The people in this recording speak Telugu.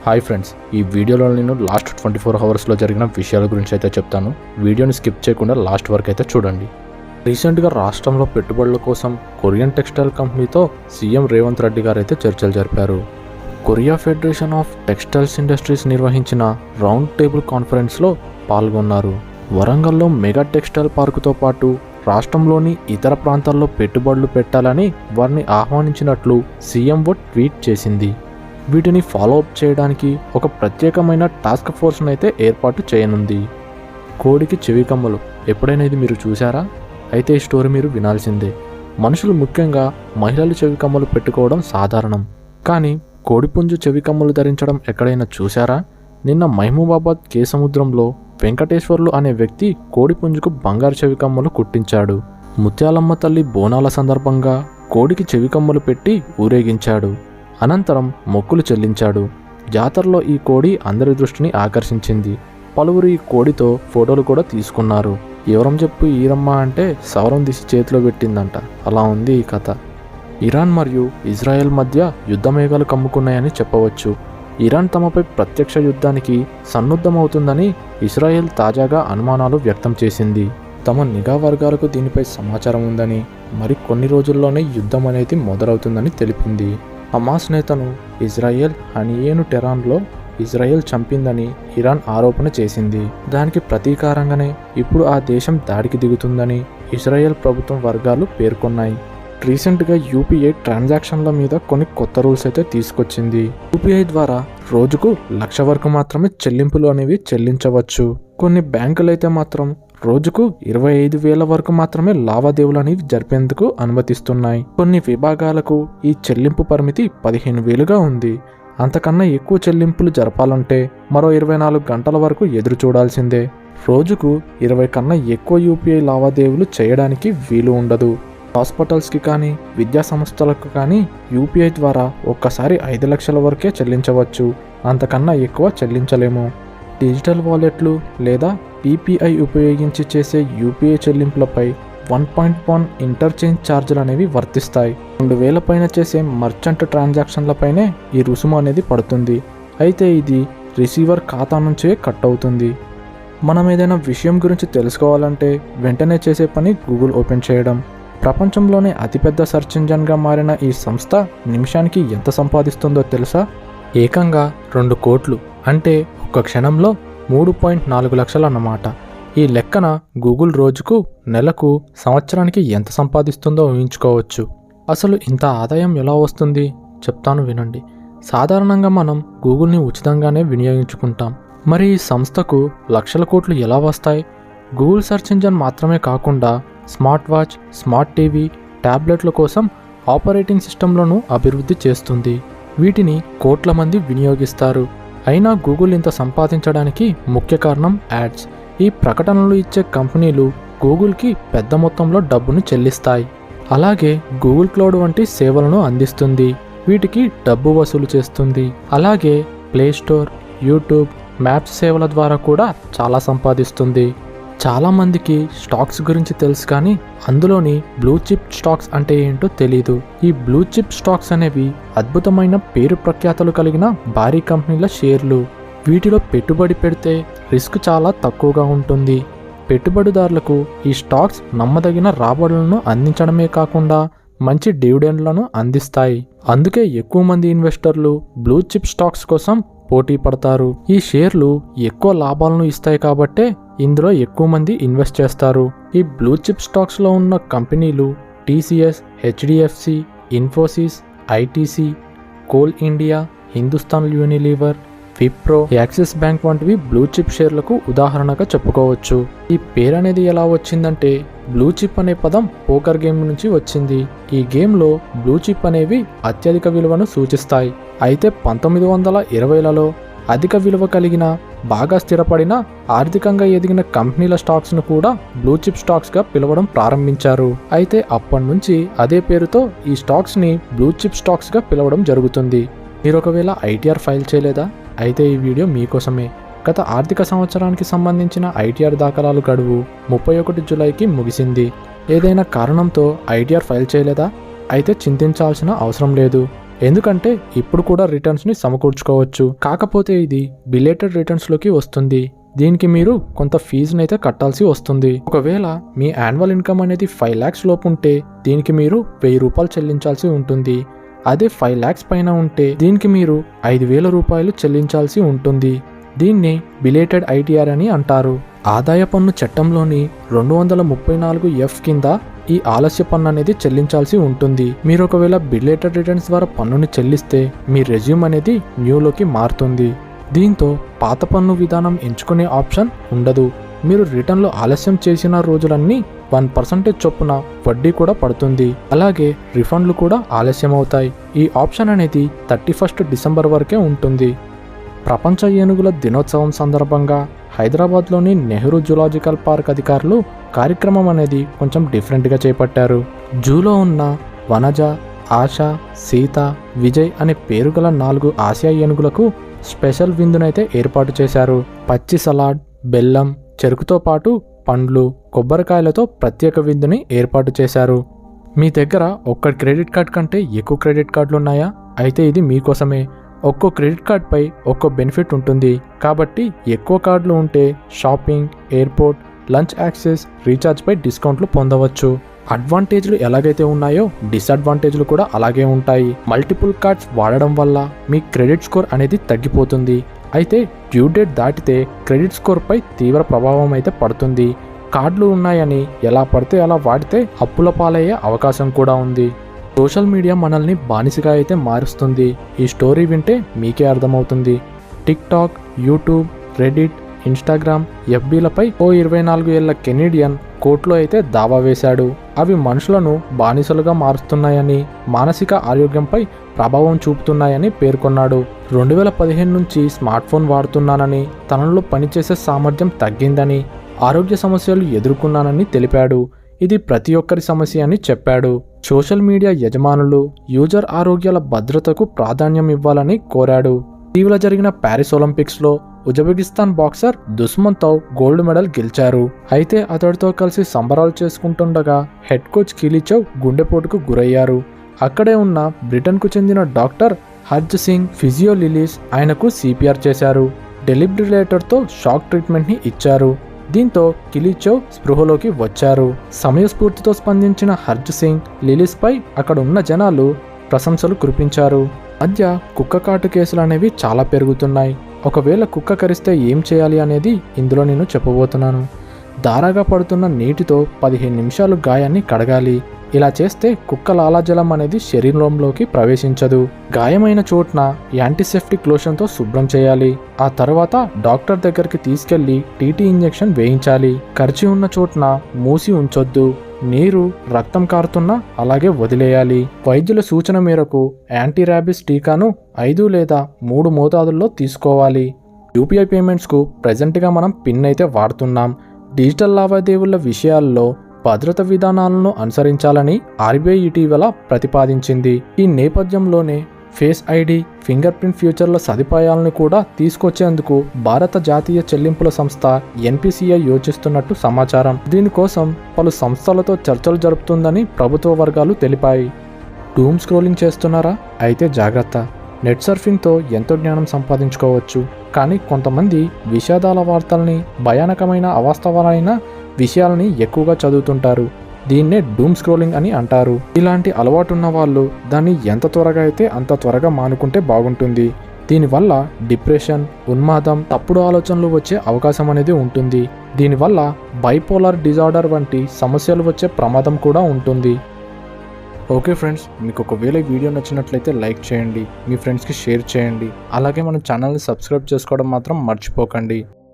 హాయ్ ఫ్రెండ్స్, ఈ వీడియోలో నేను లాస్ట్ 24 అవర్స్లో జరిగిన విషయాల గురించి అయితే చెప్తాను. వీడియోని స్కిప్ చేయకుండా లాస్ట్ వరకు అయితే చూడండి. రీసెంట్గా రాష్ట్రంలో పెట్టుబడుల కోసం కొరియన్ టెక్స్టైల్ కంపెనీతో సీఎం రేవంత్ రెడ్డి గారు అయితే చర్చలు జరిపారు. Korea federation of textiles industries నిర్వహించిన రౌండ్ టేబుల్ కాన్ఫరెన్స్లో పాల్గొన్నారు. వరంగల్లో మెగా టెక్స్టైల్ పార్కుతో పాటు రాష్ట్రంలోని ఇతర ప్రాంతాల్లో పెట్టుబడులు పెట్టాలని వారిని ఆహ్వానించినట్లు సీఎంఓ ట్వీట్ చేసింది. వీటిని ఫాలో అప్ చేయడానికి ఒక ప్రత్యేకమైన టాస్క్ ఫోర్స్ను అయితే ఏర్పాటు చేయనుంది. కోడికి చెవి కమ్మలు ఎప్పుడైనా ఇది మీరు చూసారా? అయితే ఈ స్టోరీ మీరు వినాల్సిందే. మనుషులు, ముఖ్యంగా మహిళలు చెవి కమ్మలు పెట్టుకోవడం సాధారణం. కానీ కోడిపుంజు చెవి కమ్మలు ధరించడం ఎక్కడైనా చూసారా? నిన్న మహబూబాబాద్ కే సముద్రంలో వెంకటేశ్వర్లు అనే వ్యక్తి కోడిపుంజుకు బంగారు చెవి కమ్మలు కుట్టించాడు. ముత్యాలమ్మ తల్లి బోనాల సందర్భంగా కోడికి చెవి కమ్మలు పెట్టి ఊరేగించాడు. అనంతరం మొక్కులు చెల్లించాడు. జాతరలో ఈ కోడి అందరి దృష్టిని ఆకర్షించింది. పలువురు ఈ కోడితో ఫోటోలు కూడా తీసుకున్నారు. ఎవరం చెప్పు ఈరమ్మ అంటే సౌరం తీసి చేతిలో పెట్టిందంట. అలా ఉంది ఈ కథ. ఇరాన్ మరియు ఇజ్రాయెల్ మధ్య యుద్ధ మేఘాలు కమ్ముకున్నాయని చెప్పవచ్చు. ఇరాన్ తమపై ప్రత్యక్ష యుద్ధానికి సన్నద్ధమవుతుందని ఇజ్రాయెల్ తాజాగా అనుమానాలు వ్యక్తం చేసింది. తమ నిఘా వర్గాలకు దీనిపై సమాచారం ఉందని, మరి కొన్ని రోజుల్లోనే యుద్ధం అనేది మొదలవుతుందని తెలిపింది. హమాస్ నేతను ఇజ్రాయెల్ హనియేను టెహరాన్లో ఇజ్రాయెల్ చంపిందని ఇరాన్ ఆరోపణ చేసింది. దానికి ప్రతీకారంగానే ఇప్పుడు ఆ దేశం దాడికి దిగుతుందని ఇజ్రాయెల్ ప్రభుత్వం వర్గాలు పేర్కొన్నాయి. రీసెంట్గా యూపీఐ ట్రాన్సాక్షన్ల మీద కొన్ని కొత్త రూల్స్ అయితే తీసుకొచ్చింది. యూపీఐ ద్వారా రోజుకు 1,00,000 వరకు మాత్రమే చెల్లింపులు అనేవి చెల్లించవచ్చు. కొన్ని బ్యాంకులు అయితే మాత్రం రోజుకు 25,000 వరకు మాత్రమే లావాదేవీలు అనేవి జరిపేందుకు అనుమతిస్తున్నాయి. కొన్ని విభాగాలకు ఈ చెల్లింపు పరిమితి 15,000గా ఉంది. అంతకన్నా ఎక్కువ చెల్లింపులు జరపాలంటే మరో 24 గంటల వరకు ఎదురు చూడాల్సిందే. రోజుకు 20 కన్నా ఎక్కువ యూపీఐ లావాదేవీలు చేయడానికి వీలు ఉండదు. హాస్పిటల్స్కి కానీ విద్యా సంస్థలకు కానీ యూపీఐ ద్వారా ఒక్కసారి 5 లక్షల వరకే చెల్లించవచ్చు. అంతకన్నా ఎక్కువ చెల్లించలేము. డిజిటల్ వాలెట్లు లేదా పీపీఐ ఉపయోగించి చేసే యూపీఐ చెల్లింపులపై 1.1 ఇంటర్చేంజ్ ఛార్జీలు అనేవి వర్తిస్తాయి. 2,000 పైన చేసే మర్చెంట్ ట్రాన్సాక్షన్లపైనే ఈ రుసుము అనేది పడుతుంది. అయితే ఇది రిసీవర్ ఖాతా నుంచే కట్ అవుతుంది. మనం ఏదైనా విషయం గురించి తెలుసుకోవాలంటే వెంటనే చేసే పని గూగుల్ ఓపెన్ చేయడం. ప్రపంచంలోనే అతిపెద్ద సెర్చ్ ఇంజన్గా మారిన ఈ సంస్థ నిమిషానికి ఎంత సంపాదిస్తుందో తెలుసా? ఏకంగా 2 కోట్లు, అంటే ఒక్క క్షణంలో 3.4 లక్షలు అన్నమాట. ఈ లెక్కన గూగుల్ రోజుకు, నెలకు, సంవత్సరానికి ఎంత సంపాదిస్తుందో ఊహించుకోవచ్చు. అసలు ఇంత ఆదాయం ఎలా వస్తుంది చెప్తాను వినండి. సాధారణంగా మనం గూగుల్ని ఉచితంగానే వినియోగించుకుంటాం. మరి ఈ సంస్థకు లక్షల కోట్లు ఎలా వస్తాయి? గూగుల్ సెర్చ్ ఇంజన్ మాత్రమే కాకుండా స్మార్ట్ వాచ్, స్మార్ట్ టీవీ, ట్యాబ్లెట్ల కోసం ఆపరేటింగ్ సిస్టంలను అభివృద్ధి చేస్తుంది. వీటిని కోట్ల మంది వినియోగిస్తారు. అయినా గూగుల్ ఇంత సంపాదించడానికి ముఖ్య కారణం యాడ్స్. ఈ ప్రకటనలు ఇచ్చే కంపెనీలు గూగుల్కి పెద్ద మొత్తంలో డబ్బును చెల్లిస్తాయి. అలాగే గూగుల్ క్లౌడ్ వంటి సేవలను అందిస్తుంది. వీటికి డబ్బు వసూలు చేస్తుంది. అలాగే ప్లే స్టోర్, యూట్యూబ్, మ్యాప్స్ సేవల ద్వారా కూడా చాలా సంపాదిస్తుంది. చాలామందికి స్టాక్స్ గురించి తెలుసు, కానీ అందులోని బ్లూ చిప్ స్టాక్స్ అంటే ఏంటో తెలీదు. ఈ బ్లూ చిప్ స్టాక్స్ అనేవి అద్భుతమైన పేరు ప్రఖ్యాతలు కలిగిన భారీ కంపెనీల షేర్లు. వీటిలో పెట్టుబడి పెడితే రిస్క్ చాలా తక్కువగా ఉంటుంది. పెట్టుబడిదారులకు ఈ స్టాక్స్ నమ్మదగిన రాబడులను అందించడమే కాకుండా మంచి డివిడెండ్లను అందిస్తాయి. అందుకే ఎక్కువ మంది ఇన్వెస్టర్లు బ్లూ చిప్ స్టాక్స్ కోసం పోటీ పడతారు. ఈ షేర్లు ఎక్కువ లాభాలను ఇస్తాయి కాబట్టే ఇందులో ఎక్కువ మంది ఇన్వెస్ట్ చేస్తారు. ఈ బ్లూ చిప్ స్టాక్స్లో ఉన్న కంపెనీలు TCS, HDFC, Infosys, ITC, coal India, Hindustan Unilever, Wipro, axis bank వంటివి బ్లూ చిప్ షేర్లకు ఉదాహరణగా చెప్పుకోవచ్చు. ఈ పేరు అనేది ఎలా వచ్చిందంటే, బ్లూ చిప్ అనే పదం పోకర్ గేమ్ నుంచి వచ్చింది. ఈ గేమ్లో బ్లూ చిప్ అనేవి అత్యధిక విలువను సూచిస్తాయి. అయితే 1920లలో అధిక విలువ కలిగిన, బాగా స్థిరపడిన, ఆర్థికంగా ఎదిగిన కంపెనీల స్టాక్స్ను కూడా బ్లూ చిప్ స్టాక్స్గా పిలవడం ప్రారంభించారు. అయితే అప్పటి నుంచి అదే పేరుతో ఈ స్టాక్స్ని బ్లూ చిప్ స్టాక్స్గా పిలవడం జరుగుతుంది. మీరు ఒకవేళ ఐటీఆర్ ఫైల్ చేయలేదా? అయితే ఈ వీడియో మీకోసమే. గత ఆర్థిక సంవత్సరానికి సంబంధించిన ఐటీఆర్ దాఖలాలు గడువు 31 జూలైకి ముగిసింది. ఏదైనా కారణంతో ఐటీఆర్ ఫైల్ చేయలేదా? అయితే చింతించాల్సిన అవసరం లేదు. ఎందుకంటే ఇప్పుడు కూడా రిటర్న్స్ని సమకూర్చుకోవచ్చు. కాకపోతే ఇది బిలేటెడ్ రిటర్న్స్లోకి వస్తుంది. దీనికి మీరు కొంత ఫీజుని అయితే కట్టాల్సి వస్తుంది. ఒకవేళ మీ యాన్యువల్ ఇన్కమ్ అనేది 5 lakhs లోపు ఉంటే దీనికి మీరు 1000 రూపాయలు చెల్లించాల్సి ఉంటుంది. అదే 5 lakhs పైన ఉంటే దీనికి మీరు 5000 రూపాయలు చెల్లించాల్సి ఉంటుంది. దీన్ని బిలేటెడ్ ఐటీఆర్ అని అంటారు. ఆదాయ పన్ను చట్టంలోని 234F కింద ఈ ఆలస్య పన్ను అనేది చెల్లించాల్సి ఉంటుంది. మీరు ఒకవేళ బిలేటెడ్ రిటర్న్స్ ద్వారా పన్నుని చెల్లిస్తే మీ రెజ్యూమ్ అనేది న్యూలోకి మారుతుంది. దీంతో పాత పన్ను విధానం ఎంచుకునే ఆప్షన్ ఉండదు. మీరు రిటర్న్లో ఆలస్యం చేసిన రోజులన్నీ 1% చొప్పున వడ్డీ కూడా పడుతుంది. అలాగే రిఫండ్లు కూడా ఆలస్యం అవుతాయి. ఈ ఆప్షన్ అనేది 31 డిసెంబర్ వరకే ఉంటుంది. ప్రపంచ ఏనుగుల దినోత్సవం సందర్భంగా హైదరాబాద్లోని నెహ్రూ జూలాజికల్ పార్క్ అధికారులు కార్యక్రమం అనేది కొంచెం డిఫరెంట్గా చేపట్టారు. జూలో ఉన్న వనజ, ఆశ, సీత, విజయ్ అనే పేరు గల 4 ఆసియా ఏనుగులకు స్పెషల్ విందునైతే ఏర్పాటు చేశారు. పచ్చి సలాడ్, బెల్లం, చెరుకుతో పాటు పండ్లు, కొబ్బరికాయలతో ప్రత్యేక విందుని ఏర్పాటు చేశారు. మీ దగ్గర ఒక్క క్రెడిట్ కార్డ్ కంటే ఎక్కువ క్రెడిట్ కార్డులు ఉన్నాయా? అయితే ఇది మీకోసమే. ఒక్కో క్రెడిట్ కార్డ్పై ఒక్కో బెనిఫిట్ ఉంటుంది. కాబట్టి ఎక్కువ కార్డులు ఉంటే షాపింగ్, ఎయిర్పోర్ట్, లంచ్ యాక్సెస్, రీఛార్జ్పై డిస్కౌంట్లు పొందవచ్చు. అడ్వాంటేజ్లు ఎలాగైతే ఉన్నాయో డిసడ్వాంటేజ్లు కూడా అలాగే ఉంటాయి. మల్టిపుల్ కార్డ్స్ వాడడం వల్ల మీ క్రెడిట్ స్కోర్ అనేది తగ్గిపోతుంది. అయితే డ్యూ డేట్ దాటితే క్రెడిట్ స్కోర్పై తీవ్ర ప్రభావం అయితే పడుతుంది. కార్డులు ఉన్నాయని ఎలా పడితే అలా వాడితే అప్పుల పాలయ్యే అవకాశం కూడా ఉంది. సోషల్ మీడియా మనల్ని బానిసగా అయితే మారుస్తుంది. ఈ స్టోరీ వింటే మీకే అర్థమవుతుంది. టిక్టాక్, యూట్యూబ్, రెడిట్, ఇన్స్టాగ్రామ్, ఎఫ్బీలపై ఓ 24 ఏళ్ల కెనేడియన్ కోర్టులో అయితే దావా వేశాడు. అవి మనుషులను బానిసలుగా మారుస్తున్నాయని, మానసిక ఆరోగ్యంపై ప్రభావం చూపుతున్నాయని పేర్కొన్నాడు. 2015 నుంచి స్మార్ట్ ఫోన్ వాడుతున్నానని, తనలో పనిచేసే సామర్థ్యం తగ్గిందని, ఆరోగ్య సమస్యలు ఎదుర్కొన్నానని తెలిపాడు. ఇది ప్రతి ఒక్కరి సమస్య అని చెప్పాడు. సోషల్ మీడియా యజమానులు యూజర్ ఆరోగ్యాల భద్రతకు ప్రాధాన్యం ఇవ్వాలని కోరాడు. ఇటీవల జరిగిన ప్యారిస్ ఒలింపిక్స్లో ఉజ్బెకిస్తాన్ బాక్సర్ దుస్మంతోవ్ గోల్డ్ మెడల్ గెలిచారు. అయితే అతడితో కలిసి సంబరాలు చేసుకుంటుండగా హెడ్ కోచ్ కిలిచవ్ గుండెపోటుకు గురయ్యారు. అక్కడే ఉన్న బ్రిటన్కు చెందిన doctor hertz Singh physio lilies ఆయనకు సిపిఆర్ చేశారు. డెలిబ్రిలేటర్తో షాక్ ట్రీట్మెంట్ని ఇచ్చారు. దీంతో కిలిచవ్ స్పృహలోకి వచ్చారు. సమయస్ఫూర్తితో స్పందించిన హర్జ్ సింగ్ లిలీస్పై అక్కడ ఉన్న జనాలు ప్రశంసలు కురిపించారు. మధ్య కుక్క కాటు కేసులు అనేవి చాలా పెరుగుతున్నాయి. ఒకవేళ కుక్క కరిస్తే ఏం చేయాలి అనేది ఇందులో నేను చెప్పబోతున్నాను. దారాగా పడుతున్న నీటితో 15 నిమిషాలు గాయాన్ని కడగాలి. ఇలా చేస్తే కుక్క లాలాజలం అనేది శరీరంలోకి ప్రవేశించదు. గాయమైన చోట్న యాంటీసెప్టిక్ లోషన్తో శుభ్రం చేయాలి. ఆ తర్వాత డాక్టర్ దగ్గరికి తీసుకెళ్లి టీటీ ఇంజెక్షన్ వేయించాలి. కరిచి ఉన్న చోట్న మూసి ఉంచొద్దు. నీరు, రక్తం కారుతున్నా అలాగే వదిలేయాలి. వైద్యుల సూచన మేరకు యాంటీ ర్యాబిస్ టీకాను 5 లేదా 3 మోతాదుల్లో తీసుకోవాలి. యూపీఐ పేమెంట్స్కు ప్రెజెంట్గా మనం పిన్ అయితే వాడుతున్నాం. డిజిటల్ లావాదేవీల విషయాల్లో భద్రత విధానాలను అనుసరించాలని ఆర్బీఐ ఇటీవల ప్రతిపాదించింది. ఈ నేపథ్యంలోనే ఫేస్ ఐడి, ఫింగర్ ప్రింట్ ఫ్యూచర్ల సదుపాయాలను కూడా తీసుకొచ్చేందుకు భారత జాతీయ చెల్లింపుల సంస్థ ఎన్పిసిఐ యోచిస్తున్నట్టు సమాచారం. దీనికోసం పలు సంస్థలతో చర్చలు జరుపుతుందని ప్రభుత్వ వర్గాలు తెలిపాయి. డూమ్ స్క్రోలింగ్ చేస్తున్నారా? అయితే జాగ్రత్త. నెట్ సర్ఫింగ్తో ఎంతో జ్ఞానం సంపాదించుకోవచ్చు. కానీ కొంతమంది విషాదాల వార్తల్ని, భయానకమైన అవాస్తవాలైన విషయాలని ఎక్కువగా చదువుతుంటారు. దీన్నే డూమ్ స్క్రోలింగ్ అని అంటారు. ఇలాంటి అలవాటున్న వాళ్ళు దాన్ని ఎంత త్వరగా అయితే అంత త్వరగా మానుకుంటే బాగుంటుంది. దీనివల్ల డిప్రెషన్, ఉన్మాదం, తప్పుడు ఆలోచనలు వచ్చే అవకాశం అనేది ఉంటుంది. దీనివల్ల బైపోలార్ డిజార్డర్ వంటి సమస్యలు వచ్చే ప్రమాదం కూడా ఉంటుంది. ఓకే ఫ్రెండ్స్, మీకు ఒకవేళ ఈ వీడియో నచ్చినట్లయితే లైక్ చేయండి, మీ ఫ్రెండ్స్కి షేర్ చేయండి. అలాగే మన ఛానల్ని సబ్స్క్రైబ్ చేసుకోవడం మాత్రం మర్చిపోకండి.